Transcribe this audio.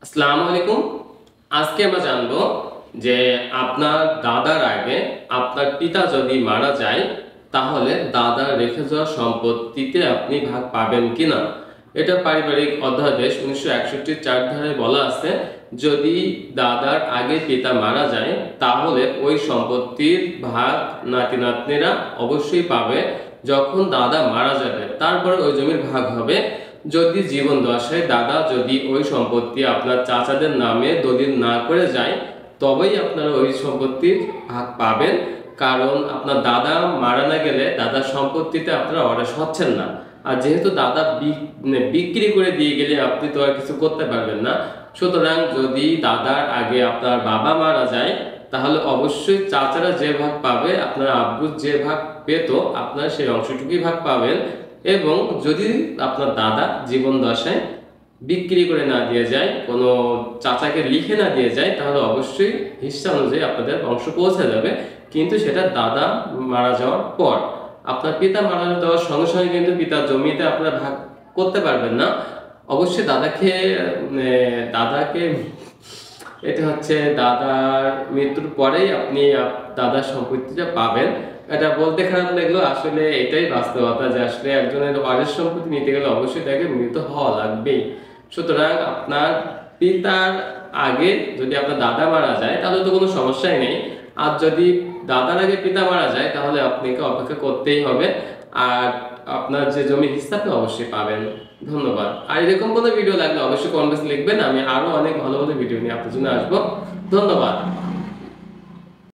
আসসালামু আলাইকুম। আজকে আমরা জানবো যে আপনার দাদার আগে আপনার পিতা যদি মারা যায় তাহলে দাদার রেখে যাওয়া সম্পত্তিতে আপনি ভাগ পাবেন কিনা। এটা পারিবারিক অধ্যাদেশ 1961 4 ধারায় বলা আছে, যদি দাদার আগে পিতা মারা যায় তাহলে ওই সম্পত্তির ভাগ নাতি নাতনিরা অবশ্যই পাবে। যখন দাদা মারা যাবে তারপরে ওই জমির ভাগ হবে। যদি জীবন দশায় দাদা যদি ওই সম্পত্তি আপনার চাচাদের নামে দলিল না করে যায় তবেই আপনারা ওই সম্পত্তির ভাগ পাবেন। কারণ আপনার দাদা মারা না গেলে দাদার সম্পত্তিতে আপনারা ওয়ারিশ হচ্ছেন না। আর যেহেতু দাদা বিক্রি করে দিয়ে গেলে আপনি তো আর কিছু করতে পারবেন না। সুতরাং যদি দাদার আগে আপনার বাবা মারা যায় তাহলে অবশ্যই চাচারা যে ভাগ পাবে, আপনার আব্বু যে ভাগ পেত আপনার সেই অংশটুকুই ভাগ পাবেন। এবং যদি আপনার দাদা জীবন দশায় বিক্রি করে না দিয়ে যায়, কোনো চাচাকে লিখে না দিয়ে যায়, তাহলে অবশ্যই হিস্সা অনুযায়ী আপনাদের অংশ পৌঁছে যাবে। কিন্তু সেটা দাদা মারা যাওয়ার পর। আপনার পিতা মারা যাওয়ার সঙ্গে সঙ্গে কিন্তু পিতার জমিতে আপনারা ভাগ করতে পারবেন না। অবশ্যই দাদাকে এটা হচ্ছে দাদার মৃত্যুর পরেই আপনি দাদার সম্পত্তিটা পাবেন। এটা বলতে খারাপ লাগলো, আসলে এটাই বাস্তবতা যে আসলে একজনের ওয়ারিশ সম্পত্তি নিতে গেলে অবশ্যই তাকে মৃত হওয়া লাগবেই। সুতরাং আপনার পিতার আগে যদি আপনার দাদা মারা যায় তাহলে তো কোনো সমস্যাই নেই। আর যদি দাদার আগে পিতা মারা যায় তাহলে আপনাকে অপেক্ষা করতেই হবে। আর আপনার যে জমি হিস্সা আপনি অবশ্যই পাবেন। ধন্যবাদ। আর এরকম কোনো ভিডিও লাগলে অবশ্যই কমেন্টে লিখবেন, আমি আরো অনেক ভালো ভালো ভিডিও নিয়ে আপনার জন্য আসবো। ধন্যবাদ।